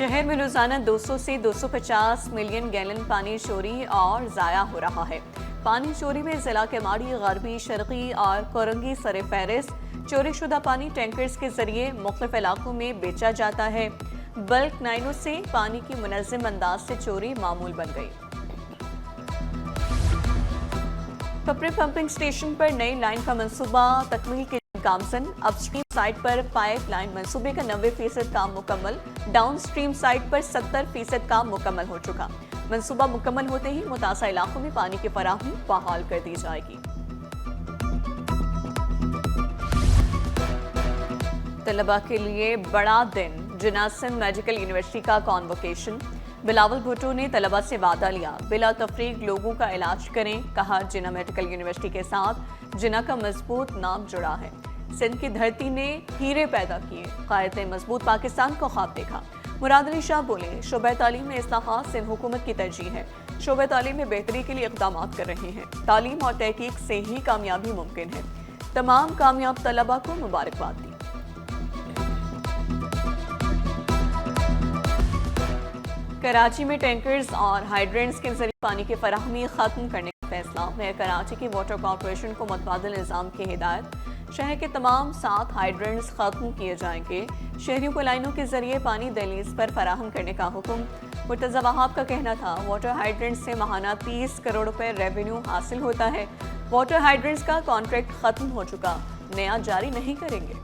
शहर में रोजाना 200 से 250 मिलियन गैलन पानी चोरी और ज़ाया हो रहा है। पानी चोरी में जिला के माड़ी, गरबी, शर्की और कोरंगी सरे फहरिस्त। चोरी शुदा पानी टैंकर्स के जरिए मुख्तलिफ इलाकों में बेचा जाता है। बल्क लाइनों से पानी की मुनज़्ज़म अंदाज से चोरी मामूल बन गई। पपरे पंपिंग स्टेशन पर नई लाइन का मंसूबा तकमील के गामजन। अपस्ट्रीम साइट पर पाइप लाइन मंसूबे का 90% काम मुकम्मल। डाउन स्ट्रीम साइट पर 70% काम मुकम्मल हो चुका। मंसूबा मुकम्मल होते ही मुतासा इलाकों में पानी की फराहमी बहाल कर दी जाएगी। तलबा के लिए बड़ा दिन, जिन्ना सिंध मेडिकल यूनिवर्सिटी का कॉन्वोकेशन। बिलावल भुट्टो ने तलबा से वादा लिया, बिला तफरीक लोगों का इलाज करें। कहा, जिन्ना मेडिकल यूनिवर्सिटी के साथ जिन्ना का मजबूत नाम जुड़ा है। सिंध की धरती ने हीरे पैदा किए, कायद मजबूत पाकिस्तान को ख्वाब देखा। मुराद अली शाह बोले, शोबे तालीम में इस्लाहात सिंध हुकूमत की तरजीह है। शोबे तालीम में बेहतरी के लिए इक़दाम कर रहे हैं। तालीम और तहकीक से ही कामयाबी मुमकिन है। तमाम कामयाब तलबा को मुबारकबाद दी। कराची में टैंकर्स और हाइड्रेंट्स के जरिए पानी की फराहमी खत्म करने का फैसला। मेयर कराची की वाटर कॉरपोरेशन को मुतबादिल निज़ाम की हिदायत। शहर के तमाम 7 हाइड्रेंट्स खत्म किए जाएंगे। शहरियों को लाइनों के जरिए पानी दहलीज पर फराहम करने का हुक्म। मुर्तज़ा वहाब का कहना था, वाटर हाइड्रेंट्स से माहाना 30 करोड़ रुपए रेवेन्यू हासिल होता है। वाटर हाइड्रेंट्स का कॉन्ट्रैक्ट खत्म हो चुका, नया जारी नहीं करेंगे।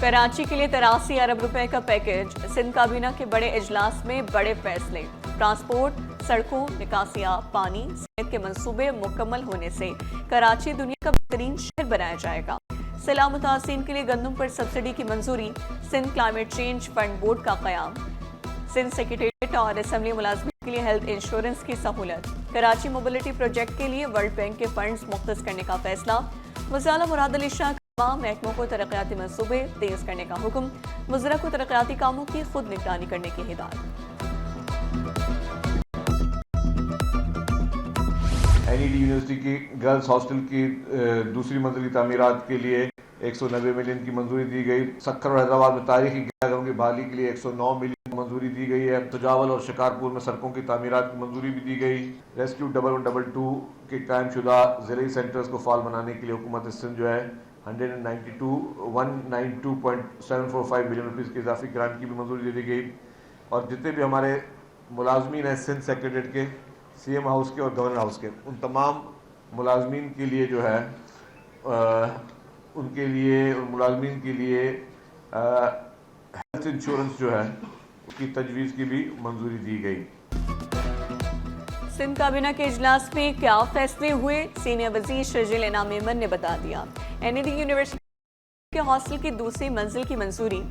कराची के लिए 83 अरब रुपए का पैकेज। सिंध काबीना के बड़े इजलास में बड़े फैसले। ट्रांसपोर्ट, सड़कों, निकासियाब, पानी समेत के मंसूबे मुकम्मल होने से कराची दुनिया का बेहतरीन शहर बनाया जाएगा। सैलाब मुतासिरीन के लिए गंदम पर सब्सिडी की मंजूरी। Sindh climate change fund board का क़याम। सिंध सेक्रेटेरिएट और असम्बली मुलाजमीन के लिए हेल्थ इंश्योरेंस की सहूलत। कराची मोबिलिटी प्रोजेक्ट के लिए वर्ल्ड बैंक के फंड्स मुख्तस करने का फैसला। वज़ीर मुराद अली शाह तमाम महकमों को तरक्याती मंसूबे तेज करने का हुक्म। वज़रा को तरक्याती कामों की खुद निगरानी करने की हिदायत। NED यूनिवर्सिटी की गर्ल्स हॉस्टल की दूसरी मंजिल की तामीरात के लिए 190 मिलियन की मंजूरी दी गई। सक्कर और हैदराबाद में तारीखी गिरजाघरों की बहाली के लिए 109 मिलियन की मंजूरी दी गई है। तुजावल और शिकारपुर में सड़कों की तामीरात की मंजूरी भी दी गई। रेस्क्यू 1122 के कायम शुदा ज़िले सेंटर्स को फाल बनाने के लिए हुकूमत सिंध जो है 192.745 मिलियन रुपीज़ की इजाफी ग्रांट की भी मंजूरी दे दी गई। और जितने भी हमारे मुलाजमीन हैं सिंध सेक्रेटेरिएट के, CM हाउस के और गवर्नर हाउस के, उन तमाम मुलाजमीन के लिए जो है उनके लिए उन मुलाजमीन के लिए हेल्थ इंश्योरेंस जो है उसकी तजवीज़ की भी मंजूरी दी गई। सिंध काबीना के इजलास में क्या फैसले हुए, सीनियर वजीर शर्जील इनाम मेमन ने बता दिया। NED यूनिवर्सिटी के हॉस्टल की दूसरी मंजिल की मंजूरी।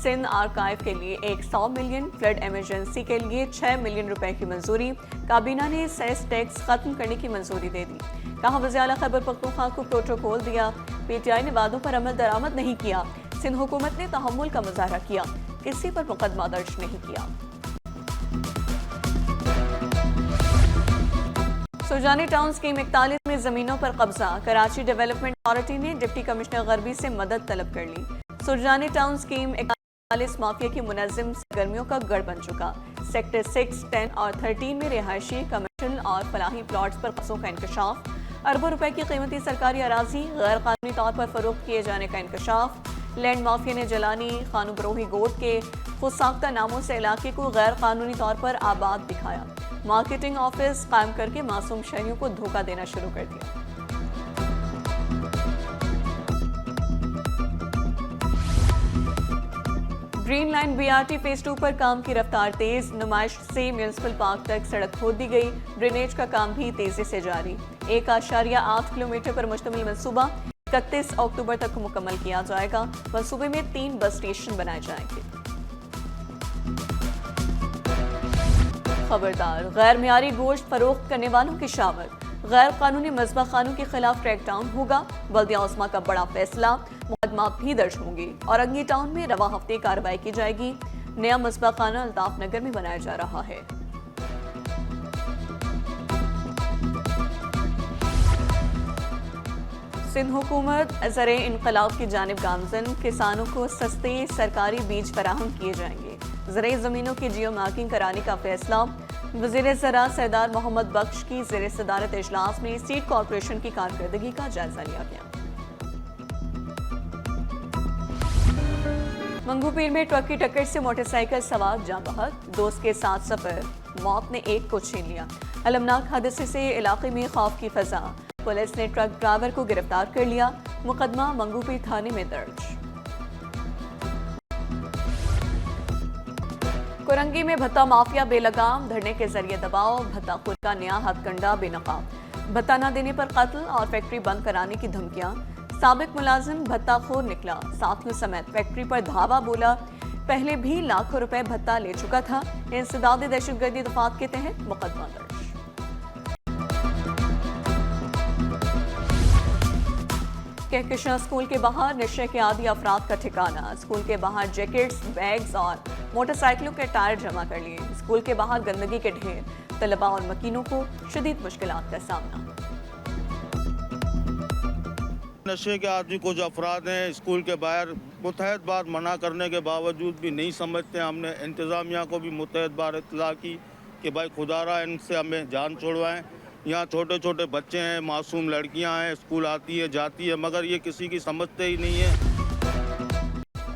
सिंध आर्काइव के लिए 100 मिलियन, फ्लड इमरजेंसी के लिए 6 मिलियन रुपए की मंजूरी। काबीना ने सेस टैक्स खत्म करने की मंजूरी दे दी। कहा, वज़ीर आला खैबर पख्तूनख्वा को प्रोटोकॉल दिया। PTI ने वादों पर अमल दरामद नहीं किया। सिंध हुकूमत ने तहम्मुल का मुजाहरा किया, किसी पर मुकदमा दर्ज नहीं किया। सुरजानी टाउन स्कीम 41 में जमीनों पर कब्जा। कराची डेवलपमेंट अथॉरिटी ने डिप्टी कमिश्नर गरबी से मदद तलब कर ली। सुरजानी टाउन स्कीम 41 माफिया की मुनज़्ज़म सरगर्मियों का गढ़ बन चुका। सेक्टर 6, 10 और 13 में रिहायशी, कमर्शियल और फलाही प्लॉट्स पर कब्जों का इंकशाफ। अरबों रुपए की कीमती सरकारी अराजी गैर कानूनी तौर पर फरोख्त किए जाने का इंकशाफ। लैंड माफिया ने जलानी, खानू बरोही गोट के खुद साख्ता नामों से इलाके को गैर कानूनी तौर पर आबाद दिखाया। मार्केटिंग ऑफिस कायम करके मासूम शहरियों को धोखा देना शुरू कर दिया। ग्रीन लाइन BRT फेज 2 पर काम की रफ्तार तेज। नुमाइश से म्यूनिसिपल पार्क तक सड़क खोद दी गई। ड्रेनेज का काम भी तेजी से जारी। 1.8 किलोमीटर पर मुश्तमिल मंसूबा 31 अक्टूबर तक मुकम्मल किया जाएगा। मंसूबे में 3 बस स्टेशन बनाए जाएंगे। खबरदार, गैर मियारी गोश्त फरोख्त करने वालों की शामत। गैर कानूनी मज़बा खानों के खिलाफ क्रैकडाउन होगा। बल्दिया उस्मा का बड़ा फैसला, मुकदमा भी दर्ज होंगे। औरंगी टाउन में रवा हफ्ते कार्रवाई की जाएगी। नया मज़बा खाना अल्ताफ नगर में बनाया जा रहा है। सिंध हुकूमत ज़रे इनकलाब की जानिब गामजन, किसानों को सस्ते सरकारी बीज फराहम किए जाएंगे। ज़रे ज़मीनों की जियो मार्किंग कराने का फैसला। वज़ीर ज़राअत सरदार मोहम्मद बख्श की ज़ेर सदारत इजलास में सीड कॉरपोरेशन की कारकर्दगी का जायजा लिया गया। मंगूपीर में ट्रक की टक्कर से मोटरसाइकिल सवार जाँ बहक, दोस्त के साथ सफर, मौत ने एक को छीन लिया। अलमनाक हादसे से इलाके में खौफ की फजा। पुलिस ने ट्रक ड्राइवर को गिरफ्तार कर लिया। मुकदमा मंगूपीर थाने में दर्ज। कुरंगी में भत्ता माफिया बेलगाम, धरने के जरिए दबाव, भत्ताखोर का नया हथकंडा बेनकाब। भत्ता न देने पर कत्ल और फैक्ट्री बंद कराने की धमकियां। साबिक मुलाजिम भत्ताखोर निकला, साथियों समेत फैक्ट्री पर धावा बोला। पहले भी लाखों रुपए भत्ता ले चुका था। इंसदादी दहशतगर्दी दफात के तहत मुकदमा दर्ज। कहकशां स्कूल के बाहर नशे के आदी अफराद का ठिकाना। स्कूल के बाहर जैकेट्स, बैग्स और मोटरसाइकिलों के टायर जमा कर लिए। स्कूल के बाहर गंदगी के ढेर। तलबा और मकीनों को शदीद मुश्किलात का सामना। नशे के आदमी कुछ अफराद हैं स्कूल के बाहर मुतहद बार मना करने के बावजूद भी नहीं समझते। हमने इंतज़ामिया को भी मुतहद बार इत्तला की कि भाई खुदारा इनसे हमें जान छोड़वाएं। यहाँ छोटे छोटे बच्चे हैं, मासूम लड़कियाँ हैं, स्कूल आती है जाती है, मगर ये किसी की समझते ही नहीं है।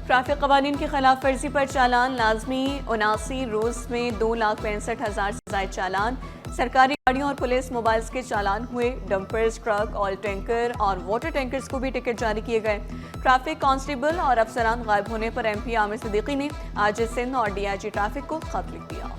ट्रैफिक कवानीन की खिलाफ वर्जी पर चालान लाजमी। 79 रोज में 2,65,000 से ज्यादा चालान। सरकारी गाड़ियों और पुलिस मोबाइल्स के चालान हुए। डंपर्स, ट्रक, ऑयल टैंकर और वाटर टैंकर्स को भी टिकट जारी किए गए। ट्रैफिक कांस्टेबल और अफसरान गायब होने पर MP आमिर सिद्दीकी ने आज सिंध और DIG ट्रैफिक को खत लिख दिया।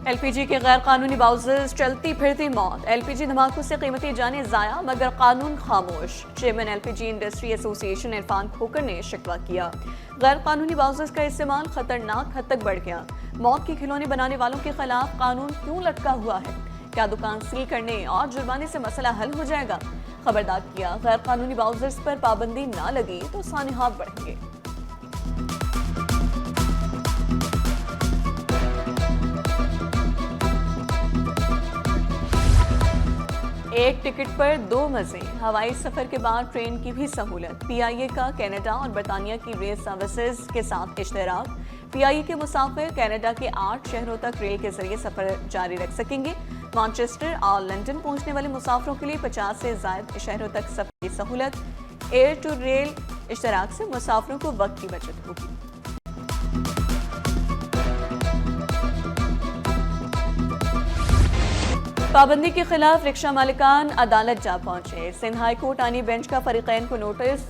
LPG के गैर कानूनी बाउजर्स चलती फिरती मौत। LPG धमाकों से कीमती जाने जाया मगर कानून खामोश। Chairman LPG industry association Irfan Khokhar ने शिकवा किया। गैर कानूनी बाउजर्स का इस्तेमाल खतरनाक हद तक बढ़ गया। मौत के खिलौने बनाने वालों के खिलाफ कानून क्यों लटका हुआ है? क्या दुकान सील करने और जुर्माने से मसला हल हो जाएगा? खबरदार किया, गैर कानूनी बाउजर्स पर पाबंदी ना लगी तो सानिहाब बढ़ेंगे। एक टिकट पर 2 मजे। हवाई सफर के बाद ट्रेन की भी सहूलत। PIA का कनाडा और बरतानिया की रेल सर्विसेज के साथ इश्तराक। PIA के मुसाफिर कनाडा के 8 शहरों तक रेल के जरिए सफर जारी रख सकेंगे। मैनचेस्टर और लंदन पहुंचने वाले मुसाफिरों के लिए 50 से ज्यादा शहरों तक सफर की सहूलत। एयर टू रेल इश्तराक से मुसाफिरों को वक्त की बचत होगी। पाबंदी के खिलाफ रिक्शा मालिकान अदालत जा पहुंचे। सिंध हाई कोर्ट आनी बेंच का फरीकैन को नोटिस।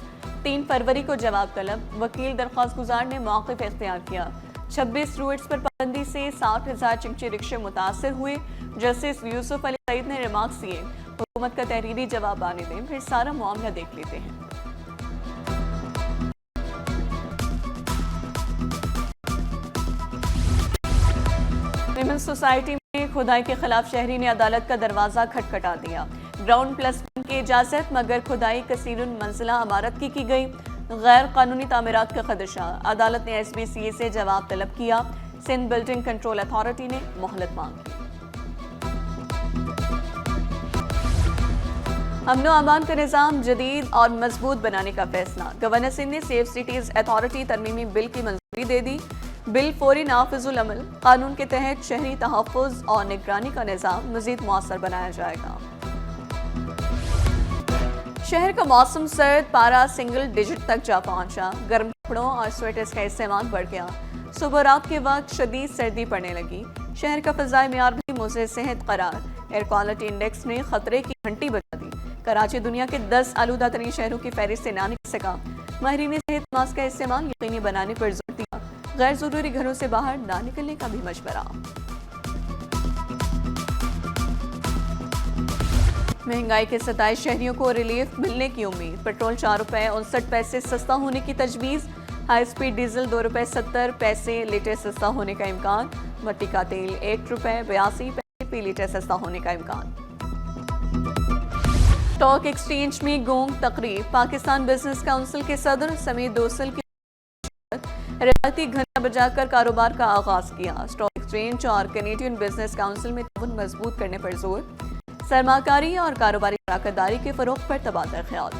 3 फरवरी को जवाब तलब। वकील दरख्वास्त गुजार ने मौक़िफ़ इख्तियार किया। 26 रूट्स पर पाबंदी से 60,000 चिंची रिक्शे मुतासर हुए। जस्टिस यूसुफ अली सईद ने रिमार्क्स दिए, हुकूमत का तहरीरी जवाब आने दें, फिर सारा मामला देख लेते हैं। विमेंस सोसाइटी में खुदाई के खिलाफ शहरी ने अदालत का दरवाजा खटखटा दिया। ग्राउंड +1 की इजाजत मगर खुदाई कसीरुन मंजिला इमारत की गई। गैर कानूनी तामीरात का खदशा। अदालत ने SBCA से जवाब तलब किया। सिंध बिल्डिंग कंट्रोल अथॉरिटी ने मोहलत मांगी। अमनो अमान का निज़ाम जदीद और मजबूत बनाने का फैसला। गवर्नर सिंध ने सेफ सिटीज अथॉरिटी तरमीमी बिल की मंजूरी दे दी। बिल फौरी नाफिजुल अमल। कानून के तहत शहरी तहफ़्फ़ुज़ और निगरानी का निज़ाम मज़ीद मौसर बनाया जाएगा। शहर का मौसम सर्द, पारा सिंगल डिजिट तक जा पहुंचा। गर्म कपड़ों और स्वेटर्स का इस्तेमाल बढ़ गया। सुबह रात के वक्त शदीद सर्दी पड़ने लगी। शहर का फ़ज़ाई मेयार भी मुज़र सेहत करार। एयर क्वालिटी इंडेक्स ने खतरे की घंटी बजा दी। कराची दुनिया के 10 आलूदा तरीन शहरों की फहरिस्त से ना निकल सका। माहिरीन सेहत मास्क का इस्तेमाल यकीनी बनाने पर जोर दिया। गैर ज़रूरी घरों से बाहर ना निकलने का भी मशवरा। महंगाई के 27 शहरियों को रिलीफ मिलने की उम्मीद। पेट्रोल 4 रुपए 59 पैसे सस्ता होने की तजवीज़। हाई स्पीड डीजल 2 रुपए 70 पैसे लीटर सस्ता होने का इम्कान। मट्टी का तेल 1 रुपए 82 पैसे फी लीटर सस्ता होने का इम्कान। स्टॉक एक्सचेंज में गोंग तकरीब। पाकिस्तान बिजनेस काउंसिल के सदर समीर दोसल की रियायती घंटा बजाकर कारोबार का आगाज किया। स्टॉक एक्सचेंज और कैनेडियन बिजनेस काउंसिल में ताउन मजबूत करने पर जोर। सरमाकारी और कारोबारी शराकतदारी के फरोग पर तबादला ख्याल।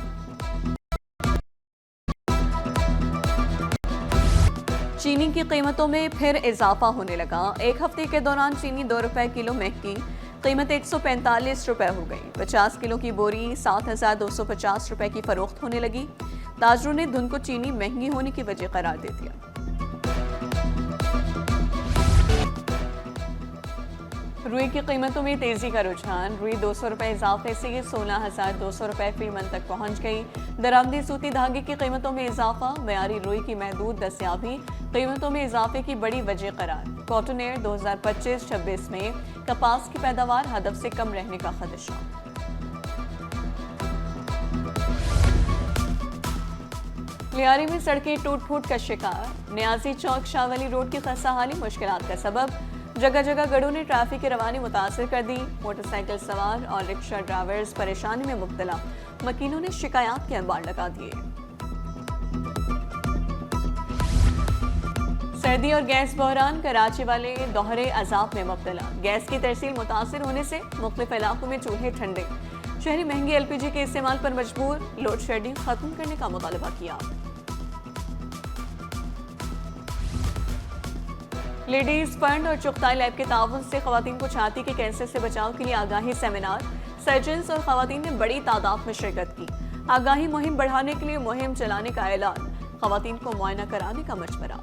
चीनी की कीमतों में फिर इजाफा होने लगा। एक हफ्ते के दौरान चीनी 2 रुपए किलो महंगी, कीमत 145 रुपए हो गई। 50 किलो की बोरी 7,250 रुपए की फरोख्त होने लगी। ताजरों ने धुन को चीनी महंगी होने की वजह करार दे दिया। रुई की कीमतों में तेजी का रुझान। रुई 200 रुपए इजाफे से 16,200 रुपए फी मन तक पहुंच गई। दरामदी सूती धागे की कीमतों में इजाफा। मयारी रुई की महदूद दस्याबी कीमतों में इजाफे की बड़ी वजह करार। कॉटन एयर 2025-26 में कपास की पैदावार हदफ से कम रहने का खदशा। लियारी में सड़कें टूट फूट का शिकार। न्याजी चौक शाहवली रोड की खस्ताहाली मुश्किलात का सबब। जगह जगह गढ़ों ने ट्रैफिक की रवानी मुतासर कर दी। मोटरसाइकिल सवार और रिक्शा ड्राइवर्स परेशानी में मुब्तला। मकीनों ने शिकायत के अंबार लगा दिए। सर्दी और गैस बहरान। कराची वाले दोहरे अजाब में मुब्तला। गैस की तरसील मुतासर होने से मुख्तलिफ इलाकों में चूल्हे ठंडे। शहरी महंगी एलपीजी के इस्तेमाल पर मजबूर। लोड शेडिंग खत्म करने का मुतालबा किया। लेडीज फंड और चुगताई लैब के ताउन से खवातीन को छाती के कैंसर से बचाव के लिए आगाही सेमिनार। सर्जन्स और खवातीन ने बड़ी तादाद में शिरकत की। आगाही मुहिम बढ़ाने के लिए मुहिम चलाने का ऐलान। खवातीन को मुआयना कराने का मशवरा।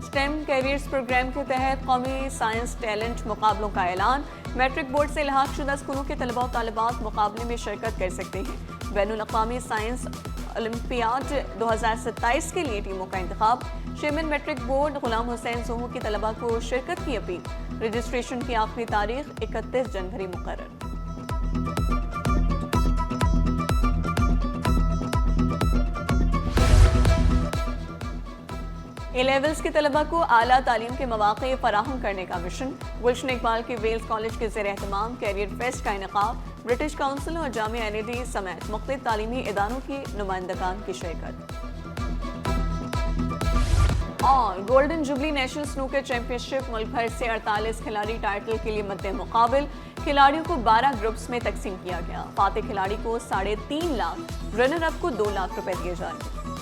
स्टेम कैरियर्स प्रोग्राम के तहत कौमी साइंस टैलेंट मुकाबलों का ऐलान। मैट्रिक बोर्ड से इल्हाक शुदा स्कूलों के तलबा और तालिबात मुकाबले में शिरकत कर सकते हैं। बैनुल अक़वामी साइंस ओलंपियाड 2027 के लिए टीमों का इंतखाब। Chairman matric board Ghulam Hussain सोहू की तलबा को शिरकत की अपील। रजिस्ट्रेशन की आखिरी तारीख 31 जनवरी मुकर्रर। ए लेवल्स के तलबा को आला तालीम के मौक़े फराहम करने का मिशन। गुलशन इकबाल के वेल्स कॉलेज के ज़ेर एहतमाम कैरियर फेस्ट का इनेकाब। ब्रिटिश काउंसिल और जामिया NAD समेत मुख्तलिफ तालीमी इदारों की नुमाइंदगान की शिरकत। और golden jubilee national snooker championship मुल्क भर से 48 खिलाड़ी टाइटल के लिए मद्दे मुकाबिल। खिलाड़ियों को 12 ग्रुप्स में तकसीम किया गया। फातेह खिलाड़ी को 3.5 लाख, रनर अप को 2 लाख रुपए दिए जाएंगे।